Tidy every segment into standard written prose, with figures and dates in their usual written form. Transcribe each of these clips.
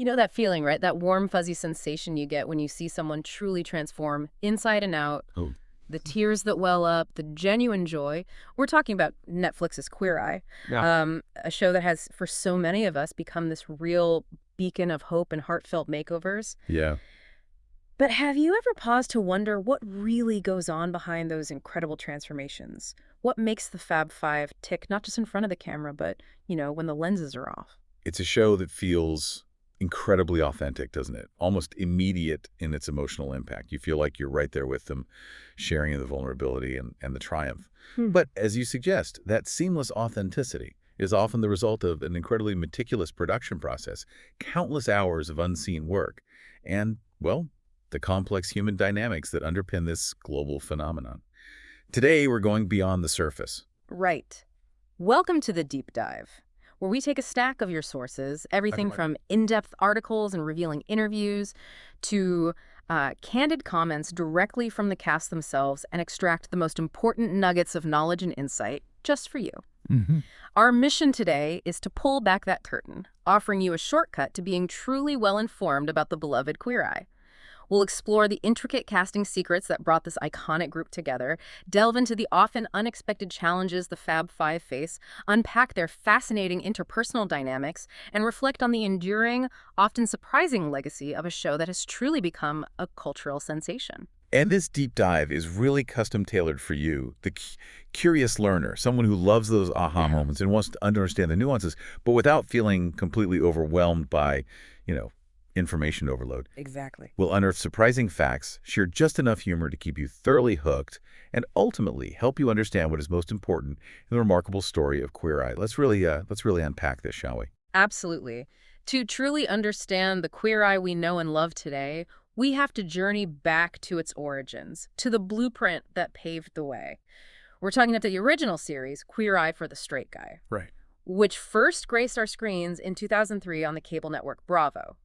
You know that feeling, right? That warm, fuzzy sensation you get when you see someone truly transform inside and out, Oh, the tears that well up, the genuine joy. We're talking about Netflix's Queer Eye, yeah. a show that has, for so many of us, become this real beacon of hope and heartfelt makeovers. Yeah. But have you ever paused to wonder what really goes on behind those incredible transformations? What makes the Fab Five tick not just in front of the camera, but, when the lenses are off? It's a show that feels incredibly authentic, doesn't it? Almost immediate in its emotional impact. You feel like you're right there with them, sharing in the vulnerability and the triumph. Hmm. But as you suggest, that seamless authenticity is often the result of an incredibly meticulous production process, countless hours of unseen work, and, well, the complex human dynamics that underpin this global phenomenon. Today, we're going beyond the surface. Right. Welcome to the Deep Dive, where we take a stack of your sources, everything from in-depth articles and revealing interviews to candid comments directly from the cast themselves, and extract the most important nuggets of knowledge and insight just for you. Mm-hmm. Our mission today is to pull back that curtain, offering you a shortcut to being truly well-informed about the beloved Queer Eye. We'll explore the intricate casting secrets that brought this iconic group together, delve into the often unexpected challenges the Fab Five face, unpack their fascinating interpersonal dynamics, and reflect on the enduring, often surprising legacy of a show that has truly become a cultural sensation. And this deep dive is really custom-tailored for you, the curious learner, someone who loves those aha moments and wants to understand the nuances, but without feeling completely overwhelmed by, information overload. Exactly. We'll unearth surprising facts, share just enough humor to keep you thoroughly hooked, and ultimately help you understand what is most important in the remarkable story of Queer Eye. Let's really unpack this, shall we? Absolutely. To truly understand the Queer Eye we know and love today, we have to journey back to its origins, to the blueprint that paved the way. We're talking about the original series, Queer Eye for the Straight Guy, Right. which first graced our screens in 2003 on the cable network Bravo.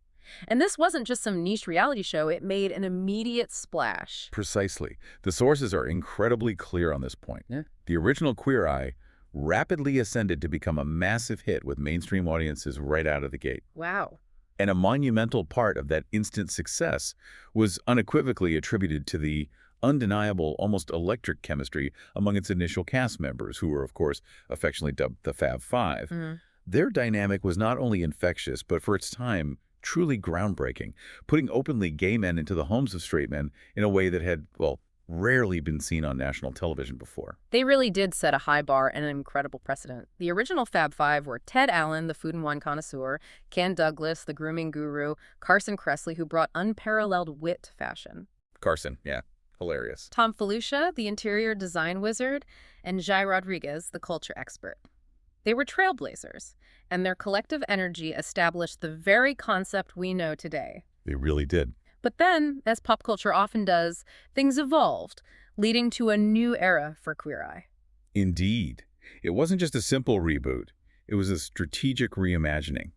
And this wasn't just some niche reality show, it made an immediate splash. Precisely. The sources are incredibly clear on this point. Yeah. The original Queer Eye rapidly ascended to become a massive hit with mainstream audiences right out of the gate. Wow. And a monumental part of that instant success was unequivocally attributed to the undeniable, almost electric chemistry among its initial cast members, who were, of course, affectionately dubbed the Fab Five. Mm-hmm. Their dynamic was not only infectious, but for its time, truly groundbreaking, putting openly gay men into the homes of straight men in a way that had, well, rarely been seen on national television before. They really did set a high bar and an incredible precedent. The original Fab Five were Ted Allen, the food and wine connoisseur, Ken Douglas, the grooming guru, Carson Kressley, who brought unparalleled wit to fashion, Carson, yeah, hilarious. Tom Felucia, the interior design wizard, and Jai Rodriguez, the culture expert. They were trailblazers, and their collective energy established the very concept we know today. They really did. But then, as pop culture often does, things evolved, leading to a new era for Queer Eye. Indeed. It wasn't just a simple reboot. It was a strategic reimagining.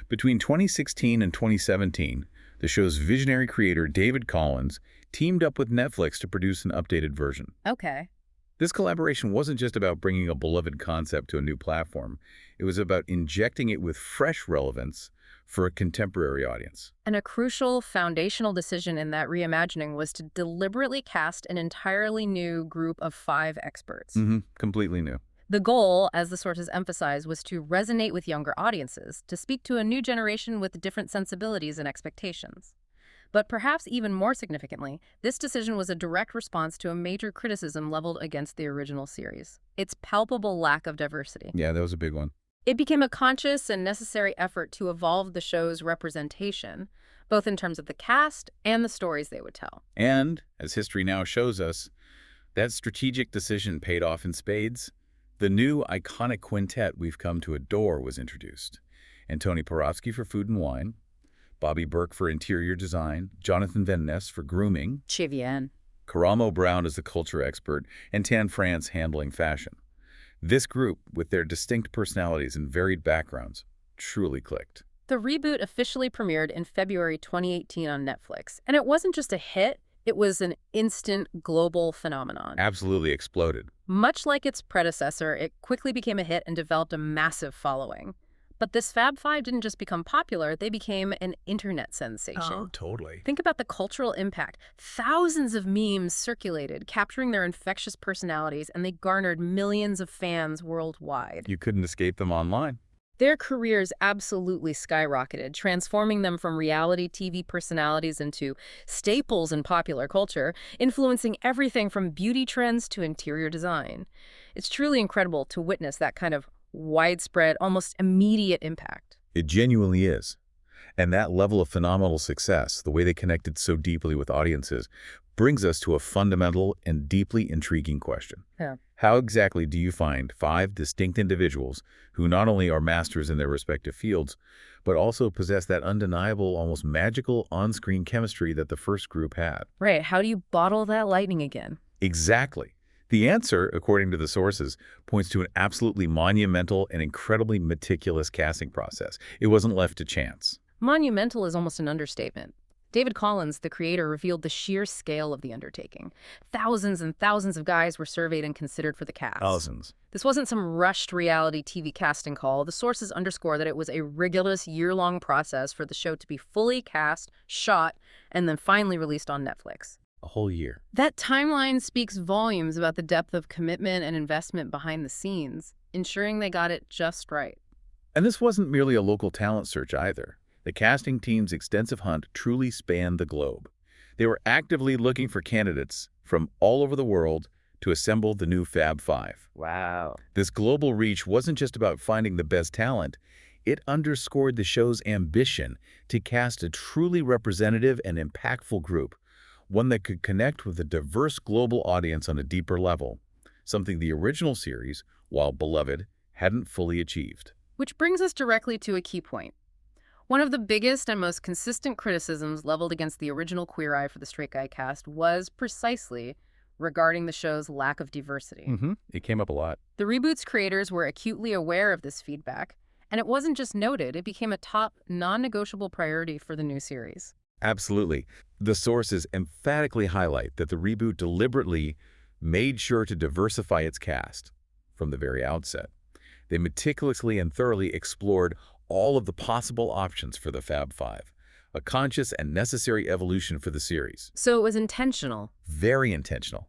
Between 2016 and 2017, the show's visionary creator, David Collins, teamed up with Netflix to produce an updated version. Okay. This collaboration wasn't just about bringing a beloved concept to a new platform. It was about injecting it with fresh relevance for a contemporary audience. And a crucial foundational decision in that reimagining was to deliberately cast an entirely new group of 5 experts. Completely new. The goal, as the sources emphasize, was to resonate with younger audiences, to speak to a new generation with different sensibilities and expectations. But perhaps even more significantly, this decision was a direct response to a major criticism leveled against the original series: its palpable lack of diversity. Yeah, that was a big one. It became a conscious and necessary effort to evolve the show's representation, both in terms of the cast and the stories they would tell. And, as history now shows us, that strategic decision paid off in spades. The new iconic quintet we've come to adore was introduced. Antoni Porowski for food and wine, Bobby Burke for interior design, Jonathan Van Ness for grooming, Chivien. Karamo Brown as the culture expert, and Tan France handling fashion. This group, with their distinct personalities and varied backgrounds, truly clicked. The reboot officially premiered in February 2018 on Netflix, and it wasn't just a hit, it was an instant global phenomenon. Absolutely exploded. Much like its predecessor, it quickly became a hit and developed a massive following. But this Fab Five didn't just become popular, they became an internet sensation. Oh, totally. Think about the cultural impact. Thousands of memes circulated, capturing their infectious personalities, and they garnered millions of fans worldwide. You couldn't escape them online. Their careers absolutely skyrocketed, transforming them from reality TV personalities into staples in popular culture, influencing everything from beauty trends to interior design. It's truly incredible to witness that kind of widespread, almost immediate impact. It genuinely is. And that level of phenomenal success, the way they connected so deeply with audiences, brings us to a fundamental and deeply intriguing question. Yeah. How exactly do you find 5 distinct individuals who not only are masters in their respective fields, but also possess that undeniable, almost magical on-screen chemistry that the first group had? Right, how do you bottle that lightning again? Exactly. The answer, according to the sources, points to an absolutely monumental and incredibly meticulous casting process. It wasn't left to chance. Monumental is almost an understatement. David Collins, the creator, revealed the sheer scale of the undertaking. Thousands and thousands of guys were surveyed and considered for the cast. Thousands. This wasn't some rushed reality TV casting call. The sources underscore that it was a rigorous year-long process for the show to be fully cast, shot, and then finally released on Netflix. A whole year. That timeline speaks volumes about the depth of commitment and investment behind the scenes, ensuring they got it just right. And this wasn't merely a local talent search either. The casting team's extensive hunt truly spanned the globe. They were actively looking for candidates from all over the world to assemble the new Fab Five. Wow. This global reach wasn't just about finding the best talent. It underscored the show's ambition to cast a truly representative and impactful group, one that could connect with a diverse global audience on a deeper level, something the original series, while beloved, hadn't fully achieved. Which brings us directly to a key point. One of the biggest and most consistent criticisms leveled against the original Queer Eye for the Straight Guy cast was precisely regarding the show's lack of diversity. It came up a lot. The reboot's creators were acutely aware of this feedback, and it wasn't just noted, it became a top, non-negotiable priority for the new series. Absolutely. The sources emphatically highlight that the reboot deliberately made sure to diversify its cast from the very outset. They meticulously and thoroughly explored all of the possible options for the Fab Five, a conscious and necessary evolution for the series. So it was intentional. Very intentional.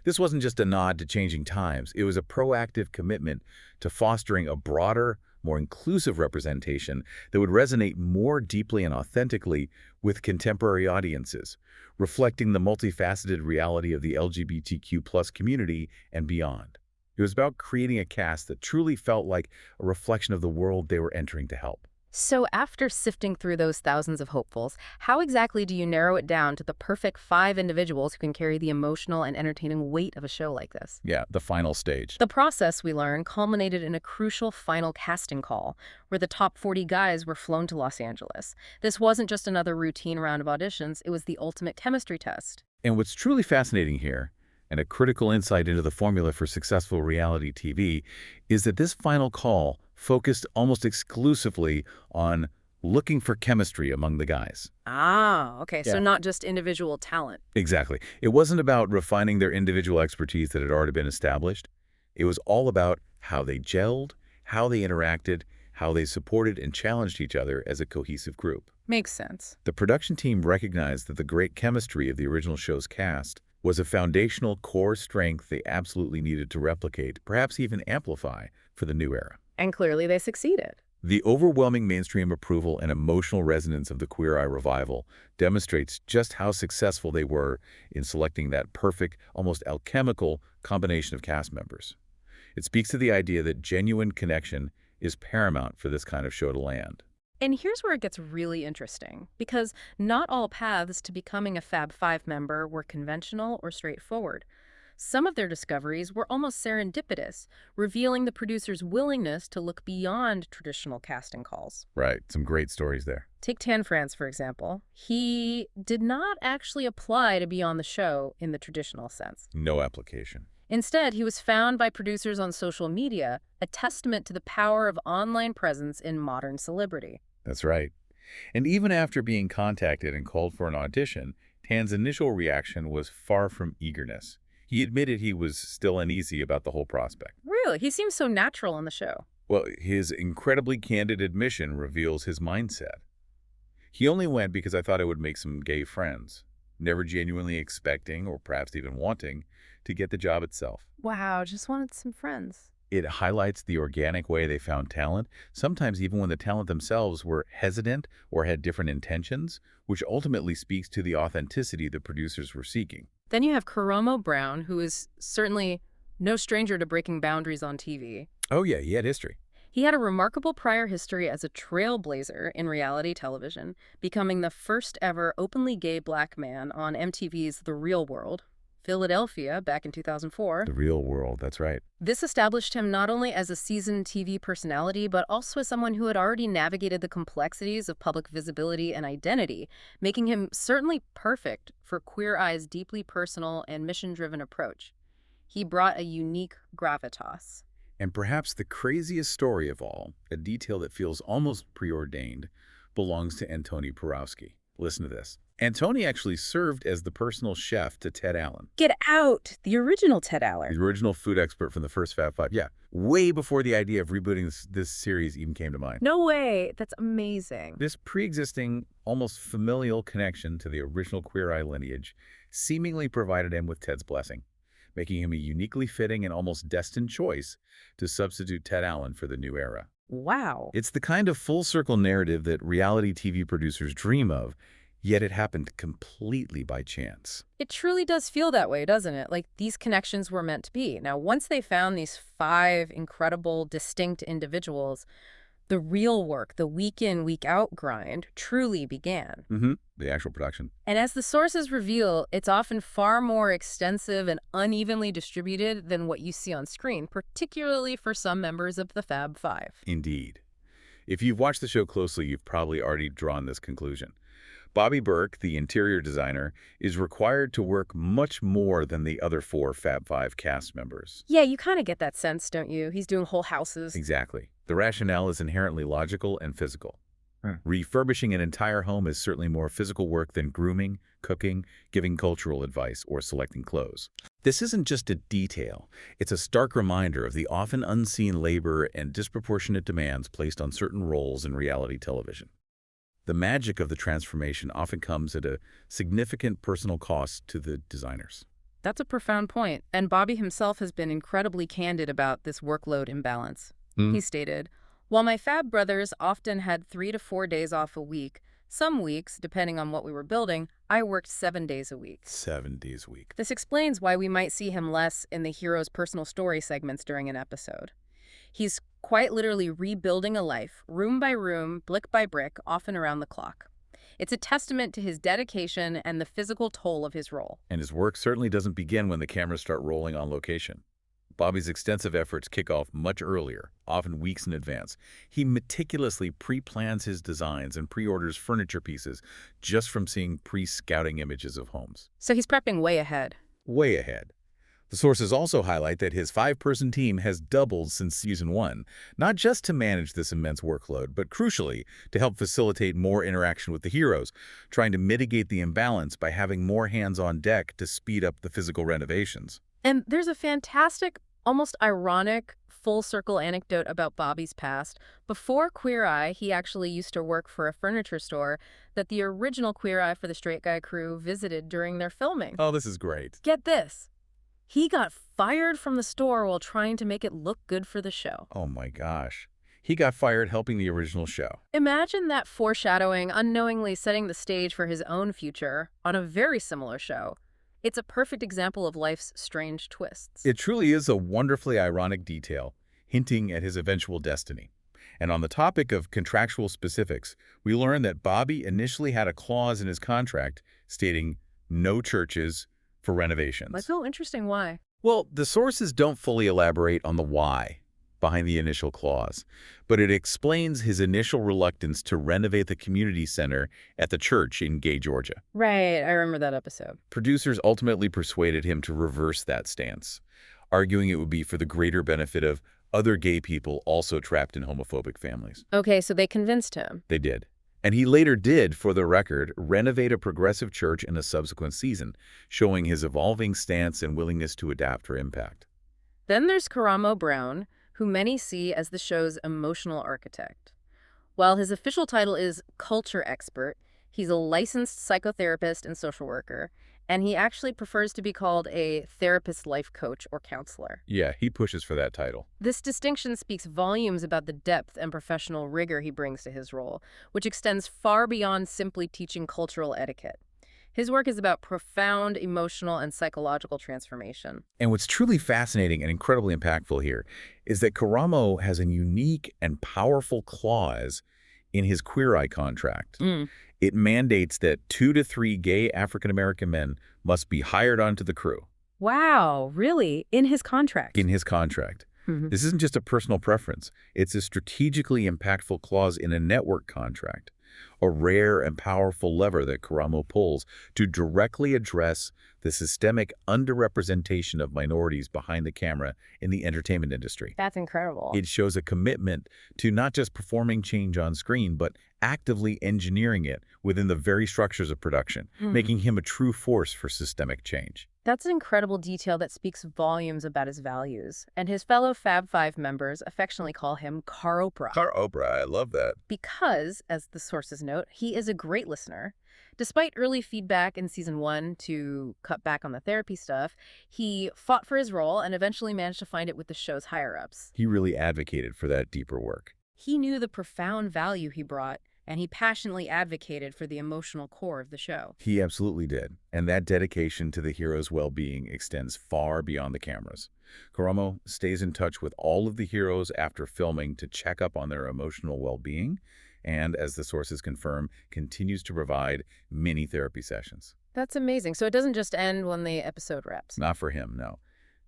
This wasn't just a nod to changing times. It was a proactive commitment to fostering a broader, more inclusive representation that would resonate more deeply and authentically with contemporary audiences, reflecting the multifaceted reality of the LGBTQ+ community and beyond. It was about creating a cast that truly felt like a reflection of the world they were entering to help. So after sifting through those thousands of hopefuls, how exactly do you narrow it down to the perfect 5 individuals who can carry the emotional and entertaining weight of a show like this? Yeah, the final stage. The process, we learn, culminated in a crucial final casting call, where the top 40 guys were flown to Los Angeles. This wasn't just another routine round of auditions, it was the ultimate chemistry test. And what's truly fascinating here, and a critical insight into the formula for successful reality TV, is that this final call focused almost exclusively on looking for chemistry among the guys. Ah, okay, Yeah. so not just individual talent. Exactly. It wasn't about refining their individual expertise that had already been established. It was all about how they gelled, how they interacted, how they supported and challenged each other as a cohesive group. Makes sense. The production team recognized that the great chemistry of the original show's cast was a foundational core strength they absolutely needed to replicate, perhaps even amplify, for the new era. And clearly they succeeded. The overwhelming mainstream approval and emotional resonance of the Queer Eye revival demonstrates just how successful they were in selecting that perfect, almost alchemical combination of cast members. It speaks to the idea that genuine connection is paramount for this kind of show to land. And here's where it gets really interesting, because not all paths to becoming a Fab Five member were conventional or straightforward. Some of their discoveries were almost serendipitous, revealing the producer's willingness to look beyond traditional casting calls. Right, some great stories there. Take Tan France, for example. He did not actually apply to be on the show in the traditional sense. No application. Instead, he was found by producers on social media, a testament to the power of online presence in modern celebrity. That's right. And even after being contacted and called for an audition, Tan's initial reaction was far from eagerness. He admitted he was still uneasy about the whole prospect. Really? He seems so natural on the show. Well, his incredibly candid admission reveals his mindset. He only went because I thought I would make some gay friends, never genuinely expecting, or perhaps even wanting, to get the job itself. Wow, just wanted some friends. It highlights the organic way they found talent, sometimes even when the talent themselves were hesitant or had different intentions, which ultimately speaks to the authenticity the producers were seeking. Then you have Karamo Brown, who is certainly no stranger to breaking boundaries on TV. Oh yeah, he had history. He had a remarkable prior history as a trailblazer in reality television, becoming the first ever openly gay black man on MTV's The Real World, Philadelphia, back in 2004. The real world, that's right. This established him not only as a seasoned TV personality, but also as someone who had already navigated the complexities of public visibility and identity, making him certainly perfect for Queer Eye's deeply personal and mission-driven approach. He brought a unique gravitas. And perhaps the craziest story of all, a detail that feels almost preordained, belongs to Antoni Porowski. Listen to this. Antoni actually served as the personal chef to Ted Allen. Get out! The original Ted Allen. The original food expert from the first Fab Five. Yeah, way before the idea of rebooting this series even came to mind. No way! That's amazing. This pre-existing, almost familial connection to the original Queer Eye lineage seemingly provided him with Ted's blessing, making him a uniquely fitting and almost destined choice to substitute Ted Allen for the new era. Wow. It's the kind of full-circle narrative that reality TV producers dream of, yet it happened completely by chance. It truly does feel that way, doesn't it? Like these connections were meant to be. Now, once they found these 5 incredible, distinct individuals, the real work, the week in, week out grind, truly began. The actual production. And as the sources reveal, it's often far more extensive and unevenly distributed than what you see on screen, particularly for some members of the Fab Five. Indeed. If you've watched the show closely, you've probably already drawn this conclusion. Bobby Burke, the interior designer, is required to work much more than the other 4 Fab Five cast members. Yeah, you kind of get that sense, don't you? He's doing whole houses. Exactly. The rationale is inherently logical and physical. Refurbishing an entire home is certainly more physical work than grooming, cooking, giving cultural advice, or selecting clothes. This isn't just a detail. It's a stark reminder of the often unseen labor and disproportionate demands placed on certain roles in reality television. The magic of the transformation often comes at a significant personal cost to the designers. That's a profound point, and Bobby himself has been incredibly candid about this workload imbalance. He stated, "While my Fab brothers often had 3 to 4 days off a week, some weeks, depending on what we were building, I worked 7 days a week." 7 days a week. This explains why we might see him less in the hero's personal story segments during an episode. He's quite literally rebuilding a life, room by room, brick by brick, often around the clock. It's a testament to his dedication and the physical toll of his role. And his work certainly doesn't begin when the cameras start rolling on location. Bobby's extensive efforts kick off much earlier, often weeks in advance. He meticulously pre-plans his designs and pre-orders furniture pieces just from seeing pre-scouting images of homes. So he's prepping way ahead. Way ahead. The sources also highlight that his 5-person team has doubled since season 1, not just to manage this immense workload, but crucially, to help facilitate more interaction with the heroes, trying to mitigate the imbalance by having more hands on deck to speed up the physical renovations. And there's a fantastic, almost ironic, full-circle anecdote about Bobby's past. Before Queer Eye, he actually used to work for a furniture store that the original Queer Eye for the Straight Guy crew visited during their filming. Oh, this is great. Get this. He got fired from the store while trying to make it look good for the show. Oh my gosh. He got fired helping the original show. Imagine that foreshadowing, unknowingly setting the stage for his own future on a very similar show. It's a perfect example of life's strange twists. It truly is a wonderfully ironic detail, hinting at his eventual destiny. And on the topic of contractual specifics, we learn that Bobby initially had a clause in his contract stating no churches for renovations. That's so interesting. Why? Well, the sources don't fully elaborate on the why behind the initial clause, but it explains his initial reluctance to renovate the community center at the church in Gay, Georgia. Right, I remember that episode. Producers ultimately persuaded him to reverse that stance, arguing it would be for the greater benefit of other gay people also trapped in homophobic families. Okay, so they convinced him. They did. And he later did, for the record, renovate a progressive church in a subsequent season, showing his evolving stance and willingness to adapt for impact. Then there's Karamo Brown, who many see as the show's emotional architect. While his official title is culture expert, he's a licensed psychotherapist and social worker, and he actually prefers to be called a therapist life coach or counselor. Yeah, he pushes for that title. This distinction speaks volumes about the depth and professional rigor he brings to his role, which extends far beyond simply teaching cultural etiquette. His work is about profound emotional and psychological transformation. And what's truly fascinating and incredibly impactful here is that Karamo has a unique and powerful clause in his Queer Eye contract. It mandates that 2 to 3 gay African-American men must be hired onto the crew. Wow, really? In his contract? In his contract. This isn't just a personal preference. It's a strategically impactful clause in a network contract, a rare and powerful lever that Karamo pulls to directly address the systemic underrepresentation of minorities behind the camera in the entertainment industry. That's incredible. It shows a commitment to not just performing change on screen, but actively engineering it within the very structures of production, making him a true force for systemic change. That's an incredible detail that speaks volumes about his values. And his fellow Fab Five members affectionately call him Car Oprah. Car Oprah, I love that. Because, as the sources note, he is a great listener. Despite early feedback in season 1 to cut back on the therapy stuff, he fought for his role and eventually managed to find it with the show's higher-ups. He really advocated for that deeper work. He knew the profound value he brought, and he passionately advocated for the emotional core of the show. He absolutely did. And that dedication to the hero's well-being extends far beyond the cameras. Karamo stays in touch with all of the heroes after filming to check up on their emotional well-being, and, as the sources confirm, continues to provide many therapy sessions. That's amazing. So it doesn't just end when the episode wraps. Not for him, no.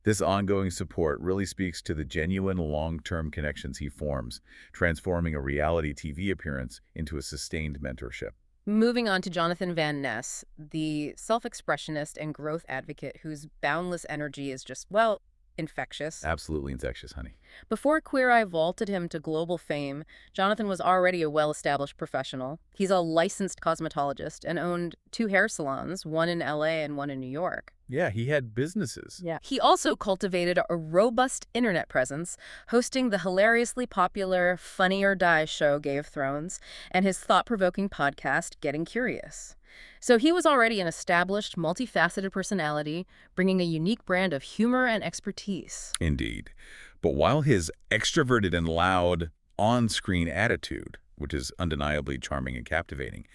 This ongoing support really speaks to the genuine long-term connections he forms, transforming a reality TV appearance into a sustained mentorship. Moving on to Jonathan Van Ness, the self-expressionist and growth advocate whose boundless energy is just, well, infectious. Absolutely infectious, honey. Before Queer Eye vaulted him to global fame, Jonathan was already a well-established professional. He's a licensed cosmetologist and owned 2 hair salons, one in LA and one in New York. Yeah, he had businesses. Yeah. He also cultivated a robust internet presence, hosting the hilariously popular Funny or Die show Game of Thrones and his thought-provoking podcast Getting Curious. So he was already an established, multifaceted personality, bringing a unique brand of humor and expertise. Indeed. But while his extroverted and loud on-screen attitude, which is undeniably charming and captivating,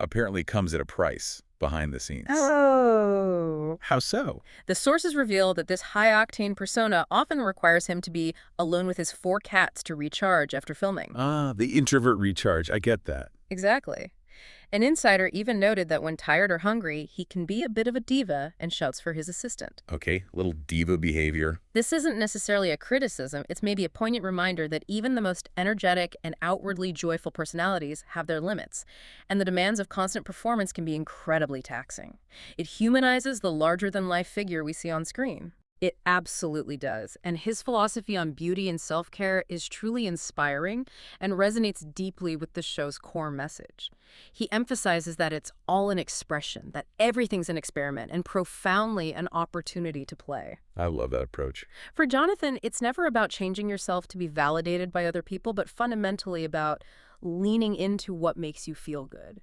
apparently comes at a price behind the scenes. Oh. How so? The sources reveal that this high-octane persona often requires him to be alone with his 4 cats to recharge after filming. Ah, the introvert recharge. I get that. Exactly. An insider even noted that when tired or hungry, he can be a bit of a diva and shouts for his assistant. Okay, little diva behavior. This isn't necessarily a criticism, it's maybe a poignant reminder that even the most energetic and outwardly joyful personalities have their limits, and the demands of constant performance can be incredibly taxing. It humanizes the larger-than-life figure we see on screen. It absolutely does, and his philosophy on beauty and self-care is truly inspiring and resonates deeply with the show's core message. He emphasizes that it's all an expression, that everything's an experiment, and profoundly an opportunity to play. I love that approach. For Jonathan, it's never about changing yourself to be validated by other people, but fundamentally about leaning into what makes you feel good.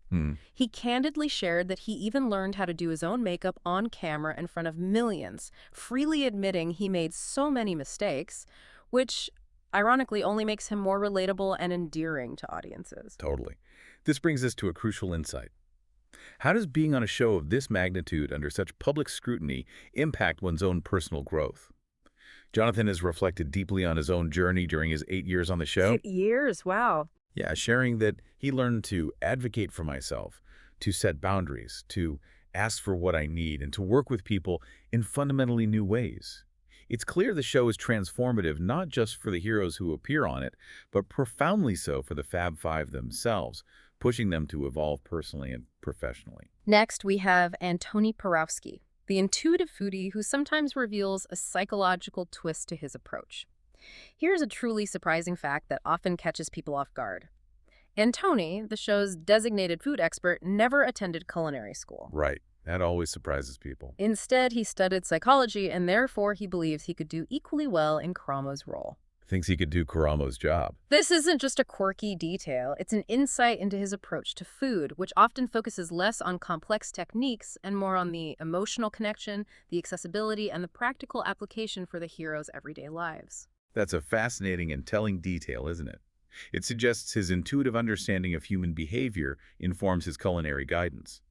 He candidly shared that he even learned how to do his own makeup on camera in front of millions, freely admitting he made so many mistakes, which ironically only makes him more relatable and endearing to audiences. Totally. This brings us to a crucial insight. How does being on a show of this magnitude under such public scrutiny impact one's own personal growth? Jonathan has reflected deeply on his own journey during his 8 years on the show. 8 years? Wow. Yeah, sharing that he learned to advocate for myself, to set boundaries, to ask for what I need, and to work with people in fundamentally new ways. It's clear the show is transformative not just for the heroes who appear on it, but profoundly so for the Fab Five themselves, pushing them to evolve personally and professionally. Next, we have Antoni Porowski, the intuitive foodie who sometimes reveals a psychological twist to his approach. Here's a truly surprising fact that often catches people off guard. Antoni, the show's designated food expert, never attended culinary school. Right. That always surprises people. Instead, he studied psychology, and therefore he believes he could do equally well in Kramo's role. Thinks he could do Karamo's job. This isn't just a quirky detail, it's an insight into his approach to food, which often focuses less on complex techniques and more on the emotional connection, the accessibility, and the practical application for the heroes' everyday lives. That's a fascinating and telling detail, isn't it? It suggests his intuitive understanding of human behavior informs his culinary guidance.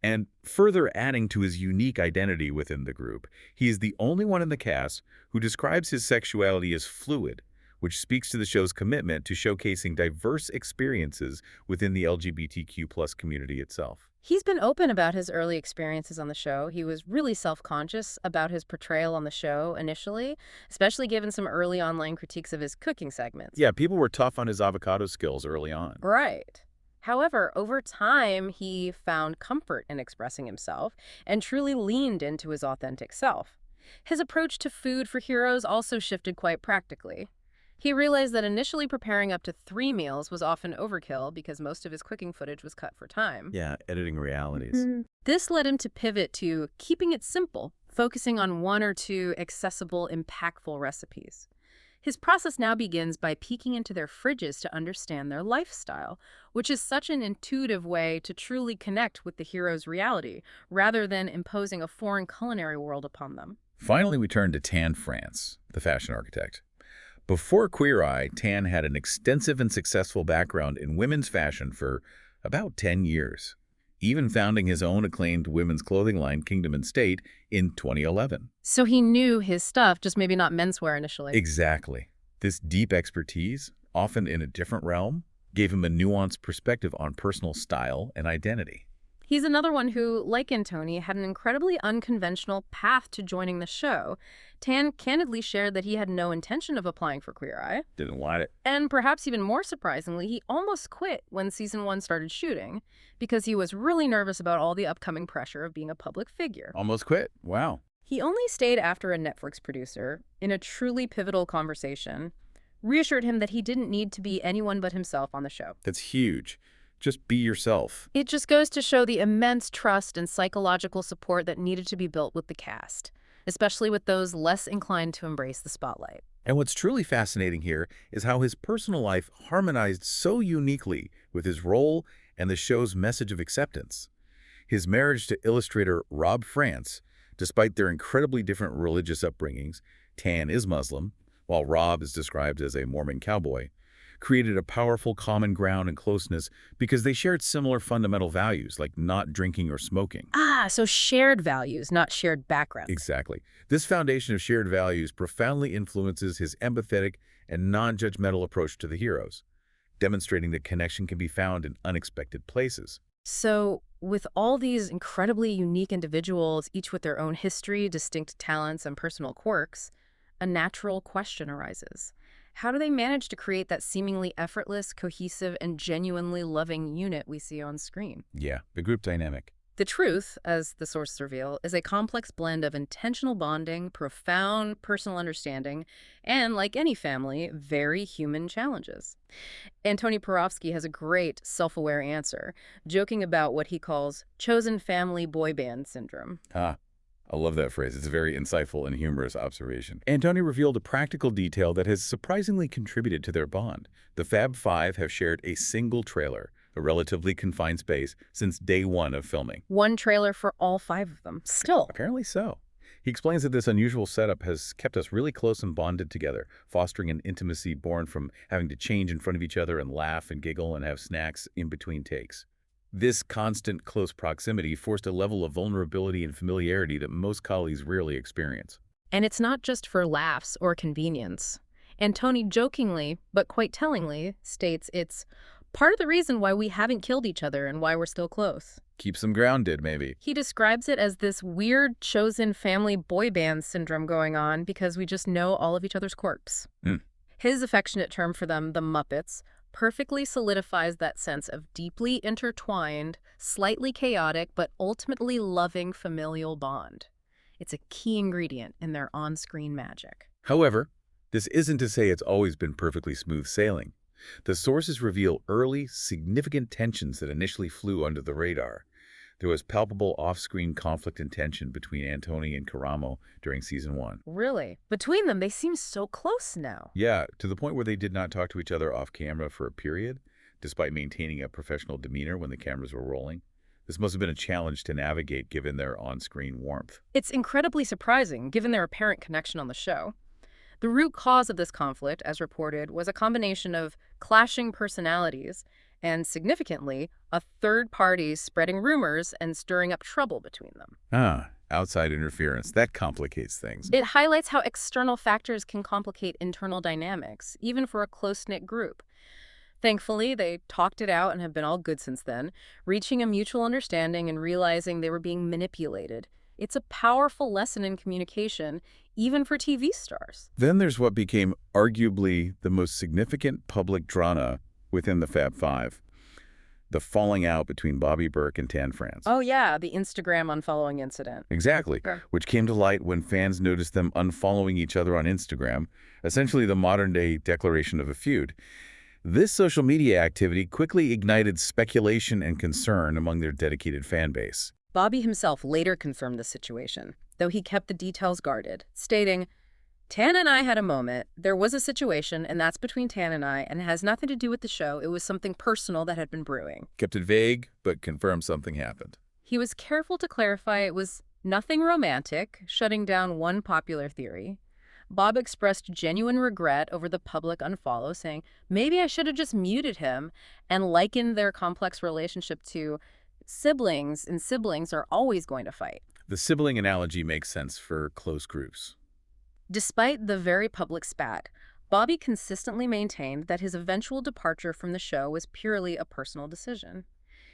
And further adding to his unique identity within the group, he is the only one in the cast who describes his sexuality as fluid, which speaks to the show's commitment to showcasing diverse experiences within the LGBTQ+ community itself. He's been open about his early experiences on the show. He was really self-conscious about his portrayal on the show initially, especially given some early online critiques of his cooking segments. Yeah, people were tough on his avocado skills early on. Right. However, over time, he found comfort in expressing himself and truly leaned into his authentic self. His approach to food for heroes also shifted quite practically. He realized that initially preparing up to 3 meals was often overkill because most of his cooking footage was cut for time. Yeah, editing realities. This led him to pivot to keeping it simple, focusing on 1 or 2 accessible, impactful recipes. His process now begins by peeking into their fridges to understand their lifestyle, which is such an intuitive way to truly connect with the hero's reality, rather than imposing a foreign culinary world upon them. Finally, we turn to Tan France, the fashion architect. Before Queer Eye, Tan had an extensive and successful background in women's fashion for about 10 years, even founding his own acclaimed women's clothing line, Kingdom and State, in 2011. So he knew his stuff, just maybe not menswear initially. Exactly. This deep expertise, often in a different realm, gave him a nuanced perspective on personal style and identity. He's another one who, like Antoni, had an incredibly unconventional path to joining the show. Tan candidly shared that he had no intention of applying for Queer Eye. Didn't want it. And perhaps even more surprisingly, he almost quit when season 1 started shooting because he was really nervous about all the upcoming pressure of being a public figure. Almost quit. Wow. He only stayed after a Netflix producer, in a truly pivotal conversation, reassured him that he didn't need to be anyone but himself on the show. That's huge. Just be yourself. It just goes to show the immense trust and psychological support that needed to be built with the cast, especially with those less inclined to embrace the spotlight. And what's truly fascinating here is how his personal life harmonized so uniquely with his role and the show's message of acceptance. His marriage to illustrator Rob France, despite their incredibly different religious upbringings, Tan is Muslim, while Rob is described as a Mormon cowboy, created a powerful common ground and closeness because they shared similar fundamental values like not drinking or smoking. So shared values, not shared backgrounds. Exactly. This foundation of shared values profoundly influences his empathetic and non-judgmental approach to the heroes, demonstrating that connection can be found in unexpected places. So, with all these incredibly unique individuals, each with their own history, distinct talents, and personal quirks, a natural question arises. How do they manage to create that seemingly effortless, cohesive, and genuinely loving unit we see on screen? Yeah, the group dynamic. The truth, as the sources reveal, is a complex blend of intentional bonding, profound personal understanding, and, like any family, very human challenges. Antoni Porowski has a great self-aware answer, joking about what he calls chosen family boy band syndrome. I love that phrase. It's a very insightful and humorous observation. Antoni revealed a practical detail that has surprisingly contributed to their bond. The Fab Five have shared a single trailer, a relatively confined space, since day 1 of filming. One trailer for all 5 of them. Still. Apparently so. He explains that this unusual setup has kept us really close and bonded together, fostering an intimacy born from having to change in front of each other and laugh and giggle and have snacks in between takes. This constant close proximity forced a level of vulnerability and familiarity that most colleagues rarely experience. And it's not just for laughs or convenience. Antoni jokingly, but quite tellingly, states it's part of the reason why we haven't killed each other and why we're still close. Keeps them grounded, maybe. He describes it as this weird chosen family boy band syndrome going on because we just know all of each other's quirks. His affectionate term for them, the Muppets, perfectly solidifies that sense of deeply intertwined, slightly chaotic, but ultimately loving familial bond. It's a key ingredient in their on-screen magic. However, this isn't to say it's always been perfectly smooth sailing. The sources reveal early, significant tensions that initially flew under the radar. There was palpable off-screen conflict and tension between Antoni and Karamo during season 1. Really? Between them, they seem so close now. Yeah, to the point where they did not talk to each other off camera for a period, despite maintaining a professional demeanor when the cameras were rolling. This must have been a challenge to navigate given their on-screen warmth. It's incredibly surprising, given their apparent connection on the show. The root cause of this conflict, as reported, was a combination of clashing personalities and, significantly, a third party spreading rumors and stirring up trouble between them. Outside interference. That complicates things. It highlights how external factors can complicate internal dynamics, even for a close-knit group. Thankfully, they talked it out and have been all good since then, reaching a mutual understanding and realizing they were being manipulated. It's a powerful lesson in communication, even for TV stars. Then there's what became arguably the most significant public drama within the Fab Five. The falling out between Bobby Burke and Tan France. Oh yeah, the Instagram unfollowing incident. Exactly, Sure. Which came to light when fans noticed them unfollowing each other on Instagram, essentially the modern-day declaration of a feud. This social media activity quickly ignited speculation and concern among their dedicated fan base. Bobby himself later confirmed the situation, though he kept the details guarded, stating, "Tan and I had a moment. There was a situation, and that's between Tan and I, and it has nothing to do with the show. It was something personal that had been brewing." Kept it vague, but confirmed something happened. He was careful to clarify it was nothing romantic, shutting down one popular theory. Bob expressed genuine regret over the public unfollow, saying, "Maybe I should have just muted him," and likened their complex relationship to siblings, and siblings are always going to fight. The sibling analogy makes sense for close groups. Despite the very public spat, Bobby consistently maintained that his eventual departure from the show was purely a personal decision.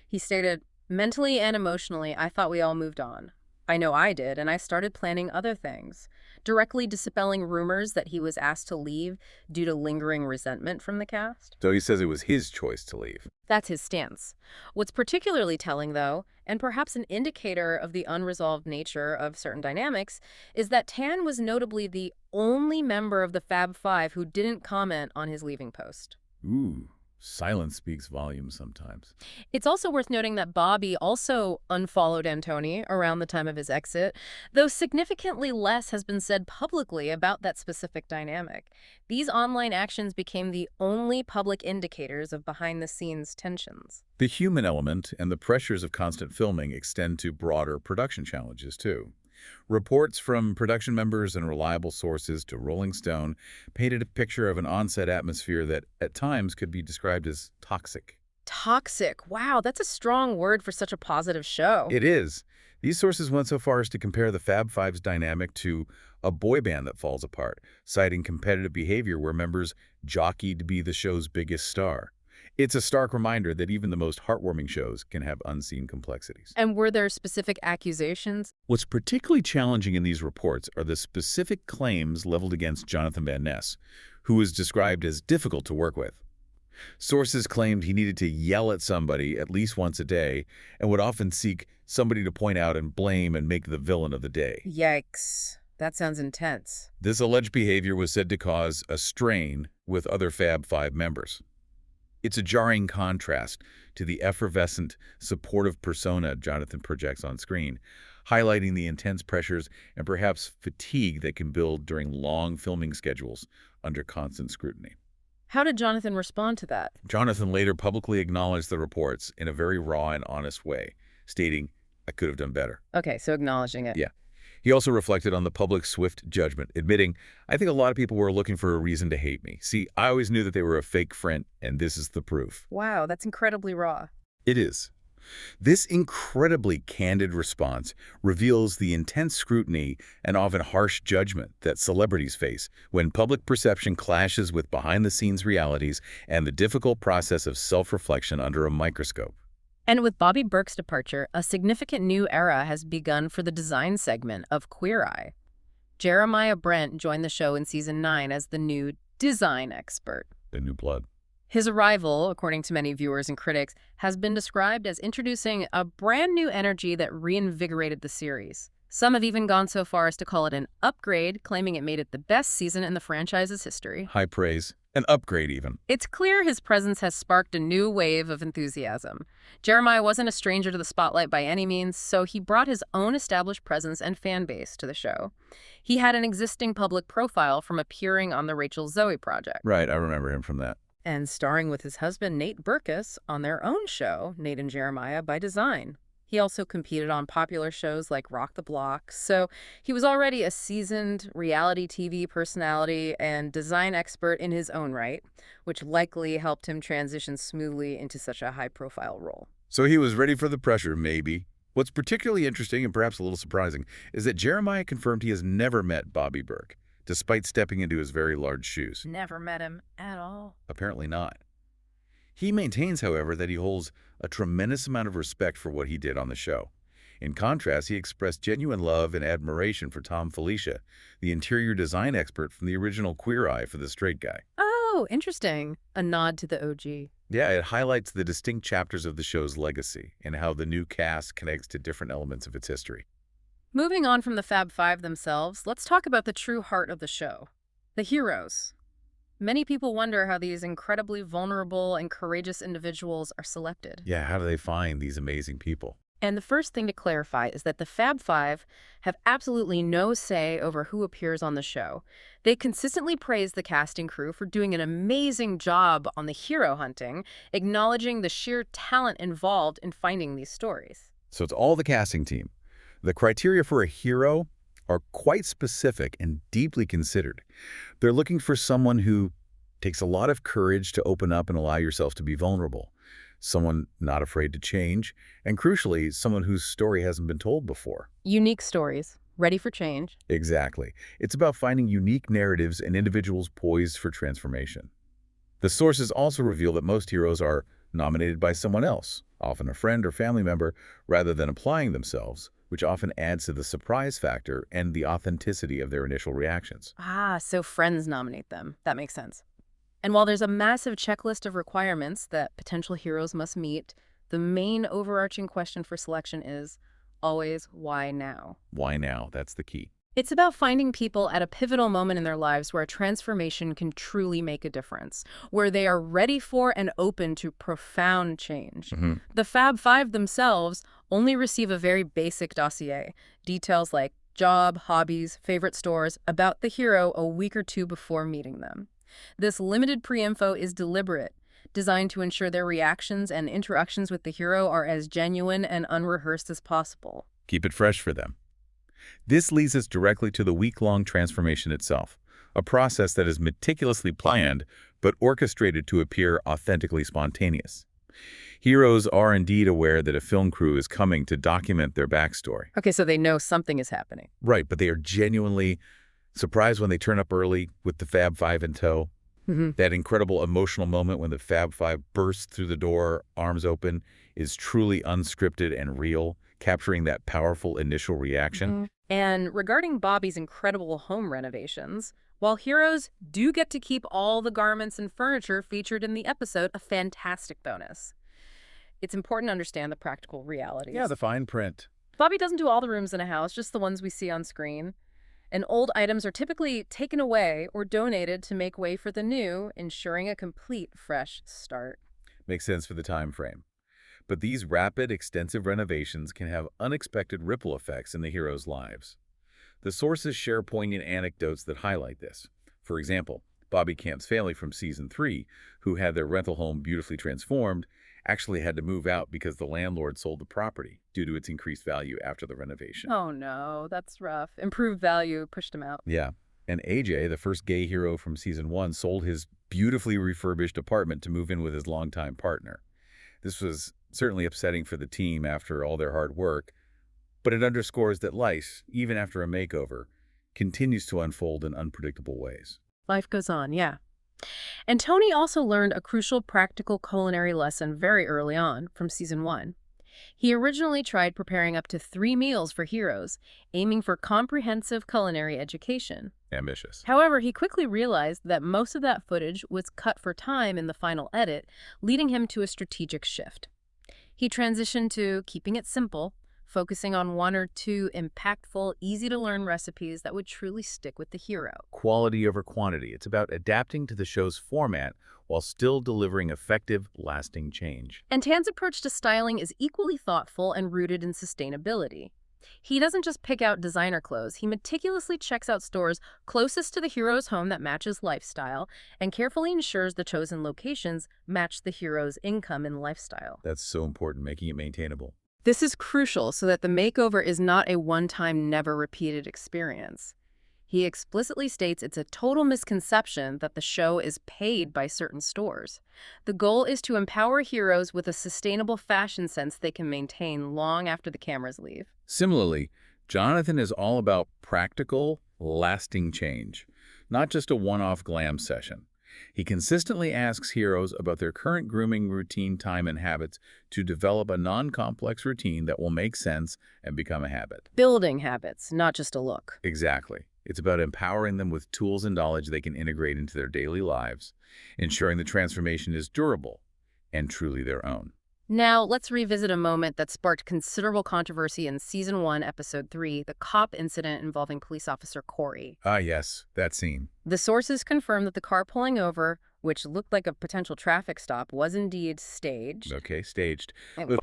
He stated, "Mentally and emotionally, I thought we all moved on. I know I did, and I started planning other things," directly dispelling rumors that he was asked to leave due to lingering resentment from the cast. So he says it was his choice to leave. That's his stance. What's particularly telling, though, and perhaps an indicator of the unresolved nature of certain dynamics, is that Tan was notably the only member of the Fab Five who didn't comment on his leaving post. Ooh, silence speaks volumes sometimes. It's also worth noting that Bobby also unfollowed Antoni around the time of his exit, though significantly less has been said publicly about that specific dynamic. These online actions became the only public indicators of behind-the-scenes tensions. The human element and the pressures of constant filming extend to broader production challenges, too. Reports from production members and reliable sources to Rolling Stone painted a picture of an on-set atmosphere that, at times, could be described as toxic. Toxic. Wow, that's a strong word for such a positive show. It is. These sources went so far as to compare the Fab Five's dynamic to a boy band that falls apart, citing competitive behavior where members jockeyed to be the show's biggest star. It's a stark reminder that even the most heartwarming shows can have unseen complexities. And were there specific accusations? What's particularly challenging in these reports are the specific claims leveled against Jonathan Van Ness, who was described as difficult to work with. Sources claimed he needed to yell at somebody at least once a day and would often seek somebody to point out and blame and make the villain of the day. Yikes. That sounds intense. This alleged behavior was said to cause a strain with other Fab Five members. It's a jarring contrast to the effervescent, supportive persona Jonathan projects on screen, highlighting the intense pressures and perhaps fatigue that can build during long filming schedules under constant scrutiny. How did Jonathan respond to that? Jonathan later publicly acknowledged the reports in a very raw and honest way, stating, "I could have done better." Okay, so acknowledging it. Yeah. He also reflected on the public's swift judgment, admitting, "I think a lot of people were looking for a reason to hate me. See, I always knew that they were a fake friend, and this is the proof." Wow, that's incredibly raw. It is. This incredibly candid response reveals the intense scrutiny and often harsh judgment that celebrities face when public perception clashes with behind-the-scenes realities and the difficult process of self-reflection under a microscope. And with Bobby Burke's departure, a significant new era has begun for the design segment of Queer Eye. Jeremiah Brent joined the show in Season 9 as the new design expert. The new blood. His arrival, according to many viewers and critics, has been described as introducing a brand new energy that reinvigorated the series. Some have even gone so far as to call it an upgrade, claiming it made it the best season in the franchise's history. High praise. An upgrade, even. It's clear his presence has sparked a new wave of enthusiasm. Jeremiah wasn't a stranger to the spotlight by any means, so he brought his own established presence and fan base to the show. He had an existing public profile from appearing on the Rachel Zoe project. Right, I remember him from that. And starring with his husband Nate Berkus on their own show, Nate and Jeremiah by Design. He also competed on popular shows like Rock the Block, so he was already a seasoned reality TV personality and design expert in his own right, which likely helped him transition smoothly into such a high-profile role. So he was ready for the pressure, maybe. What's particularly interesting and perhaps a little surprising is that Jeremiah confirmed he has never met Bobby Burke, despite stepping into his very large shoes. Never met him at all. Apparently not. He maintains, however, that he holds a tremendous amount of respect for what he did on the show. In contrast, he expressed genuine love and admiration for Tom Felicia, the interior design expert from the original Queer Eye for the Straight Guy. Oh, interesting. A nod to the OG. Yeah, it highlights the distinct chapters of the show's legacy and how the new cast connects to different elements of its history. Moving on from the Fab Five themselves, let's talk about the true heart of the show, the heroes. Many people wonder how these incredibly vulnerable and courageous individuals are selected. Yeah, how do they find these amazing people? And the first thing to clarify is that the Fab Five have absolutely no say over who appears on the show. They consistently praise the casting crew for doing an amazing job on the hero hunting, acknowledging the sheer talent involved in finding these stories. So it's all the casting team. The criteria for a hero are quite specific and deeply considered. They're looking for someone who takes a lot of courage to open up and allow yourself to be vulnerable, someone not afraid to change, and crucially, someone whose story hasn't been told before. Unique stories, ready for change. Exactly. It's about finding unique narratives and individuals poised for transformation. The sources also reveal that most heroes are nominated by someone else, often a friend or family member, rather than applying themselves, which often adds to the surprise factor and the authenticity of their initial reactions. Ah, so friends nominate them. That makes sense. And while there's a massive checklist of requirements that potential heroes must meet, the main overarching question for selection is always, why now? Why now? That's the key. It's about finding people at a pivotal moment in their lives where a transformation can truly make a difference, where they are ready for and open to profound change. The Fab Five themselves only receive a very basic dossier, details like job, hobbies, favorite stores, about the hero a week or two before meeting them. This limited pre-info is deliberate, designed to ensure their reactions and interactions with the hero are as genuine and unrehearsed as possible. Keep it fresh for them. This leads us directly to the week-long transformation itself, a process that is meticulously planned but orchestrated to appear authentically spontaneous. Heroes are indeed aware that a film crew is coming to document their backstory. Okay, so they know something is happening. Right, but they are genuinely surprised when they turn up early with the Fab Five in tow. That incredible emotional moment when the Fab Five bursts through the door, arms open, is truly unscripted and real, capturing that powerful initial reaction. And regarding Bobby's incredible home renovations, while heroes do get to keep all the garments and furniture featured in the episode, a fantastic bonus. It's important to understand the practical realities. Yeah, the fine print. Bobby doesn't do all the rooms in a house, just the ones we see on screen. And old items are typically taken away or donated to make way for the new, ensuring a complete fresh start. Makes sense for the time frame. But these rapid, extensive renovations can have unexpected ripple effects in the heroes' lives. The sources share poignant anecdotes that highlight this. For example, Bobby Camp's family from Season 3, who had their rental home beautifully transformed, actually had to move out because the landlord sold the property due to its increased value after the renovation. Oh no, that's rough. Improved value pushed him out. Yeah. And AJ, the first gay hero from Season 1, sold his beautifully refurbished apartment to move in with his longtime partner. This was certainly upsetting for the team after all their hard work, but it underscores that life, even after a makeover, continues to unfold in unpredictable ways. Life goes on, yeah. And Tony also learned a crucial practical culinary lesson very early on from Season 1. He originally tried preparing up to 3 meals for heroes, aiming for comprehensive culinary education. Ambitious. However, he quickly realized that most of that footage was cut for time in the final edit, leading him to a strategic shift. He transitioned to keeping it simple, focusing on one or two impactful, easy-to-learn recipes that would truly stick with the hero. Quality over quantity. It's about adapting to the show's format while still delivering effective, lasting change. And Tan's approach to styling is equally thoughtful and rooted in sustainability. He doesn't just pick out designer clothes, he meticulously checks out stores closest to the hero's home that match his lifestyle and carefully ensures the chosen locations match the hero's income and lifestyle. That's so important, making it maintainable. This is crucial so that the makeover is not a one-time, never-repeated experience. He explicitly states it's a total misconception that the show is paid by certain stores. The goal is to empower heroes with a sustainable fashion sense they can maintain long after the cameras leave. Similarly, Jonathan is all about practical, lasting change, not just a one-off glam session. He consistently asks heroes about their current grooming routine, time, and habits to develop a non-complex routine that will make sense and become a habit. Building habits, not just a look. Exactly. It's about empowering them with tools and knowledge they can integrate into their daily lives, ensuring the transformation is durable and truly their own. Now, let's revisit a moment that sparked considerable controversy in Season 1, Episode 3, the cop incident involving police officer Corey. Ah, yes, that scene. The sources confirmed that the car pulling over, which looked like a potential traffic stop, was indeed staged. Okay, staged.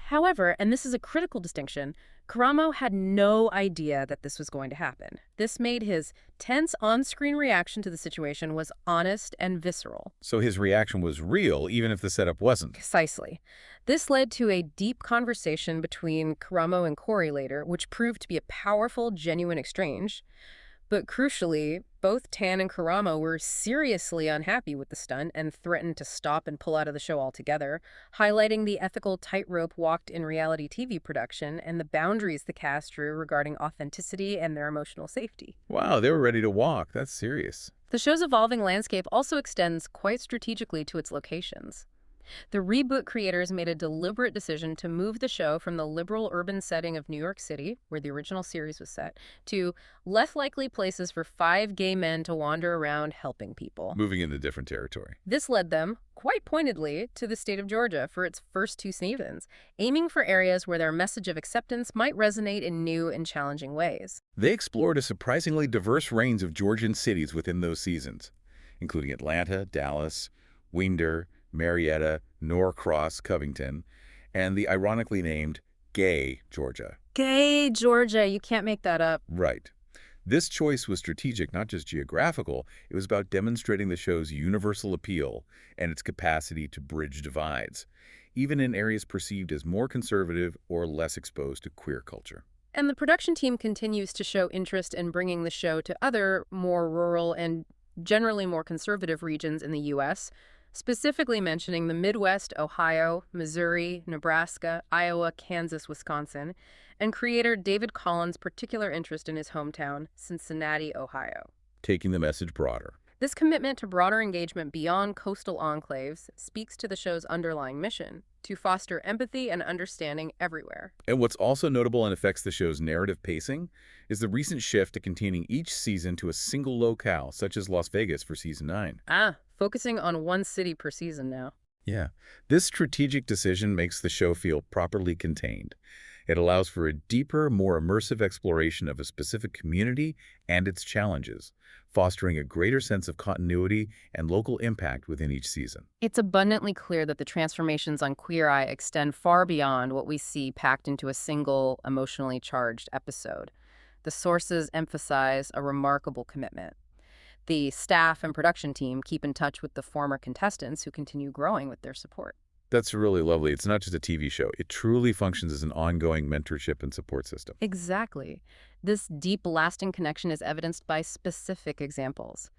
However, and this is a critical distinction, Karamo had no idea that this was going to happen. This made his tense on-screen reaction to the situation was honest and visceral. So his reaction was real, even if the setup wasn't. Precisely. This led to a deep conversation between Karamo and Corey later, which proved to be a powerful, genuine exchange. But crucially, both Tan and Karamo were seriously unhappy with the stunt and threatened to stop and pull out of the show altogether, highlighting the ethical tightrope walked in reality TV production and the boundaries the cast drew regarding authenticity and their emotional safety. Wow, they were ready to walk. That's serious. The show's evolving landscape also extends quite strategically to its locations. The reboot creators made a deliberate decision to move the show from the liberal urban setting of New York City, where the original series was set, to less likely places for 5 gay men to wander around helping people. Moving into different territory. This led them, quite pointedly, to the state of Georgia for its first 2 seasons, aiming for areas where their message of acceptance might resonate in new and challenging ways. They explored a surprisingly diverse range of Georgian cities within those seasons, including Atlanta, Dallas, Winder, Marietta, Norcross, Covington, and the ironically named Gay, Georgia. Gay, Georgia. You can't make that up. Right. This choice was strategic, not just geographical. It was about demonstrating the show's universal appeal and its capacity to bridge divides, even in areas perceived as more conservative or less exposed to queer culture. And the production team continues to show interest in bringing the show to other, more rural and generally more conservative regions in the U.S., specifically mentioning the Midwest, Ohio, Missouri, Nebraska, Iowa, Kansas, Wisconsin, and creator David Collins' particular interest in his hometown, Cincinnati, Ohio. Taking the message broader. This commitment to broader engagement beyond coastal enclaves speaks to the show's underlying mission, to foster empathy and understanding everywhere. And what's also notable and affects the show's narrative pacing is the recent shift to containing each season to a single locale, such as Las Vegas for Season 9. Focusing on one city per season now. Yeah. This strategic decision makes the show feel properly contained. It allows for a deeper, more immersive exploration of a specific community and its challenges, fostering a greater sense of continuity and local impact within each season. It's abundantly clear that the transformations on Queer Eye extend far beyond what we see packed into a single, emotionally charged episode. The sources emphasize a remarkable commitment. The staff and production team keep in touch with the former contestants who continue growing with their support. That's really lovely. It's not just a TV show. It truly functions as an ongoing mentorship and support system. Exactly. This deep, lasting connection is evidenced by specific examples.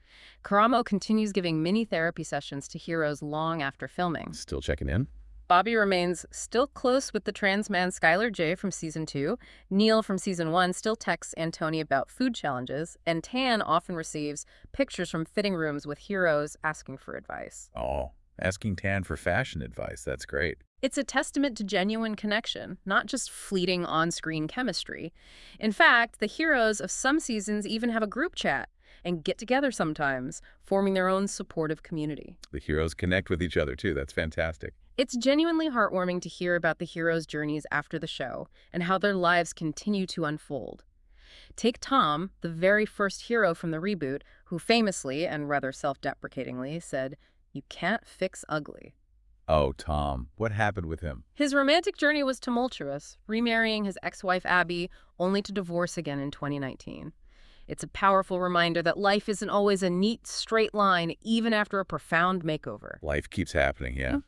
Karamo continues giving mini therapy sessions to heroes long after filming. Still checking in? Bobby remains still close with the trans man Skylar J. from Season 2. Neil from Season 1 still texts Antoni about food challenges, and Tan often receives pictures from fitting rooms with heroes asking for advice. Oh, asking Tan for fashion advice. That's great. It's a testament to genuine connection, not just fleeting on-screen chemistry. In fact, the heroes of some seasons even have a group chat and get together sometimes, forming their own supportive community. The heroes connect with each other, too. That's fantastic. It's genuinely heartwarming to hear about the heroes' journeys after the show and how their lives continue to unfold. Take Tom, the very first hero from the reboot, who famously and rather self-deprecatingly said, "You can't fix ugly." Oh, Tom, what happened with him? His romantic journey was tumultuous, remarrying his ex-wife Abby, only to divorce again in 2019. It's a powerful reminder that life isn't always a neat, straight line, even after a profound makeover. Life keeps happening, yeah.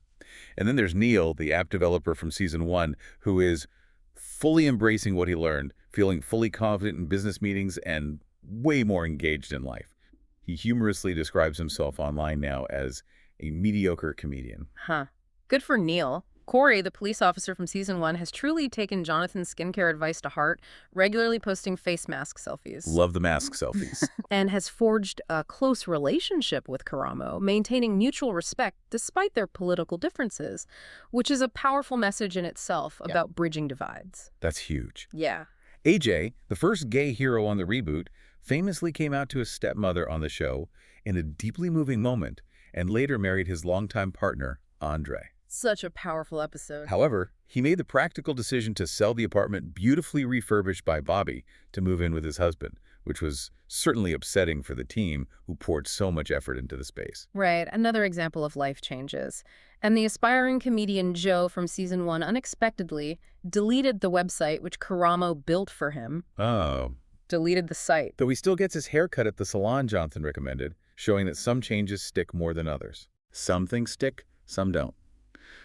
And then there's Neil, the app developer from season 1, who is fully embracing what he learned, feeling fully confident in business meetings and way more engaged in life. He humorously describes himself online now as a mediocre comedian. Huh. Good for Neil. Corey, the police officer from season 1, has truly taken Jonathan's skincare advice to heart, regularly posting face mask selfies. Love the mask selfies. And has forged a close relationship with Karamo, maintaining mutual respect despite their political differences, which is a powerful message in itself about bridging divides. That's huge. Yeah. AJ, the first gay hero on the reboot, famously came out to his stepmother on the show in a deeply moving moment and later married his longtime partner, Andre. Such a powerful episode. However, he made the practical decision to sell the apartment beautifully refurbished by Bobby to move in with his husband, which was certainly upsetting for the team who poured so much effort into the space. Right, another example of life changes. And the aspiring comedian Joe from season 1 unexpectedly deleted the website which Karamo built for him. Oh. Deleted the site. Though he still gets his hair cut at the salon Jonathan recommended, showing that some changes stick more than others. Some things stick, some don't.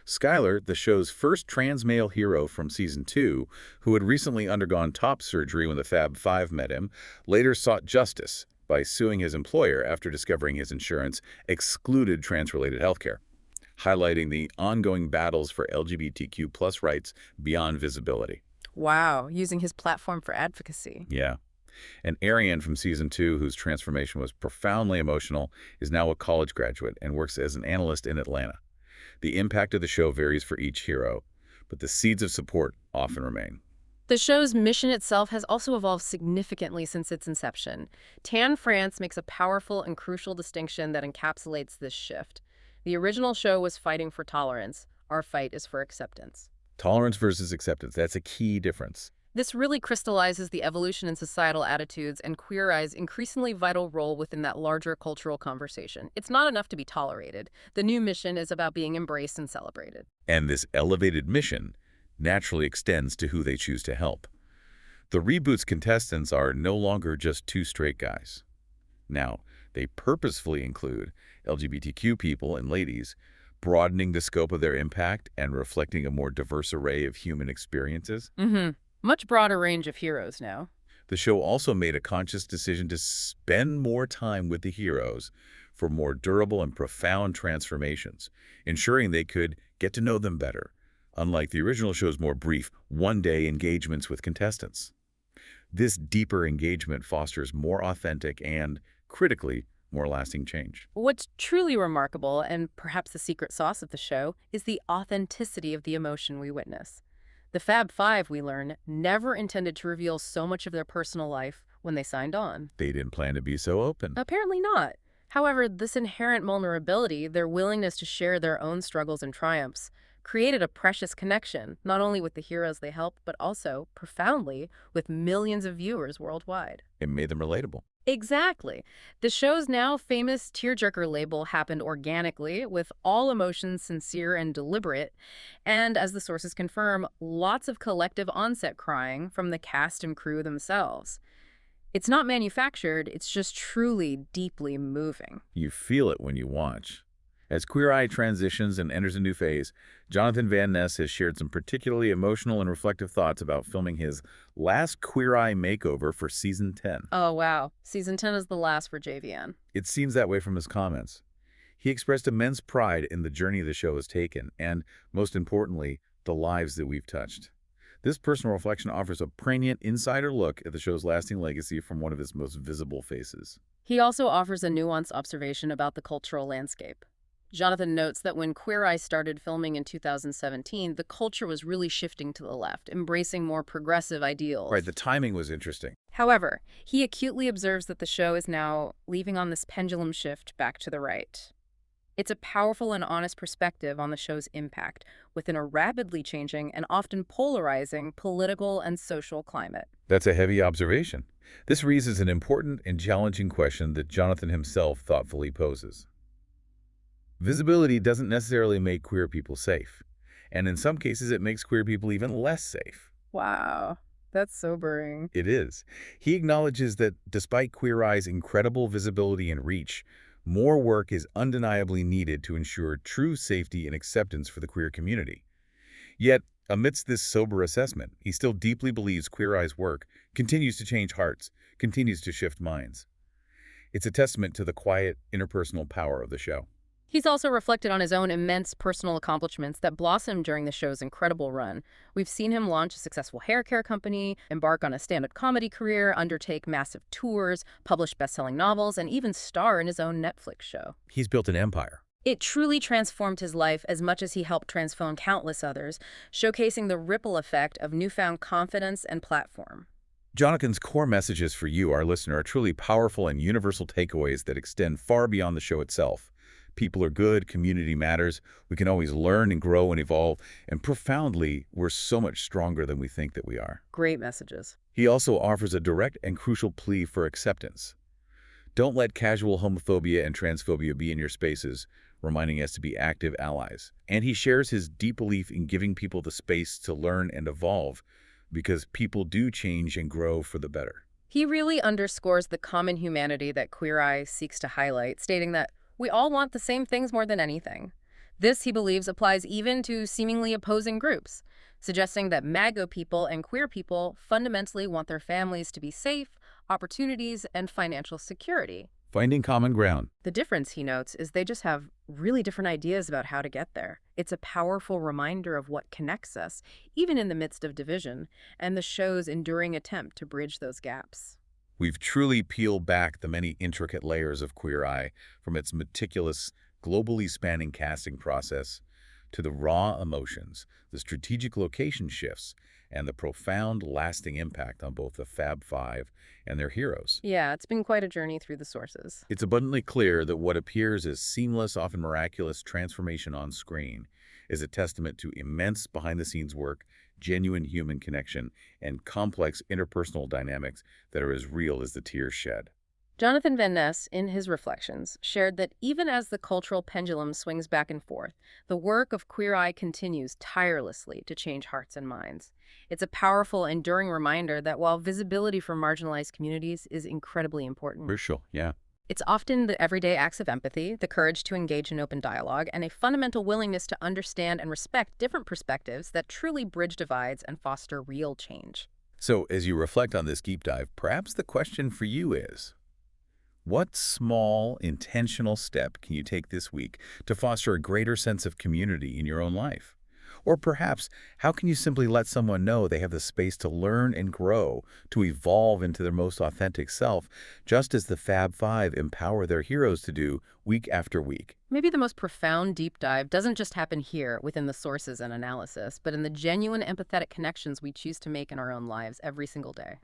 Skylar, the show's first trans male hero from season 2, who had recently undergone top surgery when the Fab Five met him, later sought justice by suing his employer after discovering his insurance excluded trans-related healthcare, highlighting the ongoing battles for LGBTQ+ rights beyond visibility. Wow, using his platform for advocacy. Yeah. And Arian from season 2, whose transformation was profoundly emotional, is now a college graduate and works as an analyst in Atlanta. The impact of the show varies for each hero, but the seeds of support often remain. The show's mission itself has also evolved significantly since its inception. Tan France makes a powerful and crucial distinction that encapsulates this shift. The original show was fighting for tolerance. Our fight is for acceptance. Tolerance versus acceptance, that's a key difference. This really crystallizes the evolution in societal attitudes and Queer Eye's increasingly vital role within that larger cultural conversation. It's not enough to be tolerated. The new mission is about being embraced and celebrated. And this elevated mission naturally extends to who they choose to help. The reboot's contestants are no longer just two straight guys. Now, they purposefully include LGBTQ people and ladies, broadening the scope of their impact and reflecting a more diverse array of human experiences. Much broader range of heroes now. The show also made a conscious decision to spend more time with the heroes for more durable and profound transformations, ensuring they could get to know them better, unlike the original show's more brief, one-day engagements with contestants. This deeper engagement fosters more authentic and, critically, more lasting change. What's truly remarkable, and perhaps the secret sauce of the show, is the authenticity of the emotion we witness. The Fab Five, we learn, never intended to reveal so much of their personal life when they signed on. They didn't plan to be so open. Apparently not. However, this inherent vulnerability, their willingness to share their own struggles and triumphs, created a precious connection, not only with the heroes they helped, but also, profoundly, with millions of viewers worldwide. It made them relatable. Exactly. The show's now famous tearjerker label happened organically, with all emotions sincere and deliberate, and as the sources confirm, lots of collective on-set crying from the cast and crew themselves. It's not manufactured, it's just truly deeply moving. You feel it when you watch. As Queer Eye transitions and enters a new phase, Jonathan Van Ness has shared some particularly emotional and reflective thoughts about filming his last Queer Eye makeover for Season 10. Oh, wow. Season 10 is the last for JVN. It seems that way from his comments. He expressed immense pride in the journey the show has taken and, most importantly, the lives that we've touched. This personal reflection offers a poignant insider look at the show's lasting legacy from one of its most visible faces. He also offers a nuanced observation about the cultural landscape. Jonathan notes that when Queer Eye started filming in 2017, the culture was really shifting to the left, embracing more progressive ideals. Right, the timing was interesting. However, he acutely observes that the show is now leaving on this pendulum shift back to the right. It's a powerful and honest perspective on the show's impact within a rapidly changing and often polarizing political and social climate. That's a heavy observation. This raises an important and challenging question that Jonathan himself thoughtfully poses. Visibility doesn't necessarily make queer people safe, and in some cases it makes queer people even less safe. Wow, that's sobering. It is. He acknowledges that despite Queer Eye's incredible visibility and reach, more work is undeniably needed to ensure true safety and acceptance for the queer community. Yet, amidst this sober assessment, he still deeply believes Queer Eye's work continues to change hearts, continues to shift minds. It's a testament to the quiet, interpersonal power of the show. He's also reflected on his own immense personal accomplishments that blossomed during the show's incredible run. We've seen him launch a successful hair care company, embark on a stand-up comedy career, undertake massive tours, publish best-selling novels, and even star in his own Netflix show. He's built an empire. It truly transformed his life as much as he helped transform countless others, showcasing the ripple effect of newfound confidence and platform. Jonathan's core messages for you, our listener, are truly powerful and universal takeaways that extend far beyond the show itself. People are good, community matters, we can always learn and grow and evolve, and profoundly, we're so much stronger than we think that we are. Great messages. He also offers a direct and crucial plea for acceptance. Don't let casual homophobia and transphobia be in your spaces, reminding us to be active allies. And he shares his deep belief in giving people the space to learn and evolve, because people do change and grow for the better. He really underscores the common humanity that Queer Eye seeks to highlight, stating that we all want the same things more than anything. This, he believes, applies even to seemingly opposing groups, suggesting that MAGA people and queer people fundamentally want their families to be safe, opportunities, and financial security. Finding common ground. The difference, he notes, is they just have really different ideas about how to get there. It's a powerful reminder of what connects us, even in the midst of division, and the show's enduring attempt to bridge those gaps. We've truly peeled back the many intricate layers of Queer Eye, from its meticulous, globally spanning casting process to the raw emotions, the strategic location shifts, and the profound, lasting impact on both the Fab Five and their heroes. Yeah, it's been quite a journey through the sources. It's abundantly clear that what appears as seamless, often miraculous transformation on screen is a testament to immense behind-the-scenes work, genuine human connection, and complex interpersonal dynamics that are as real as the tears shed. Jonathan Van Ness, in his reflections, shared that even as the cultural pendulum swings back and forth, the work of Queer Eye continues tirelessly to change hearts and minds. It's a powerful, enduring reminder that while visibility for marginalized communities is incredibly important, Crucial, yeah. it's often the everyday acts of empathy, the courage to engage in open dialogue, and a fundamental willingness to understand and respect different perspectives that truly bridge divides and foster real change. So, as you reflect on this deep dive, perhaps the question for you is, what small, intentional step can you take this week to foster a greater sense of community in your own life? Or perhaps, how can you simply let someone know they have the space to learn and grow, to evolve into their most authentic self, just as the Fab Five empower their heroes to do week after week? Maybe the most profound deep dive doesn't just happen here within the sources and analysis, but in the genuine empathetic connections we choose to make in our own lives every single day.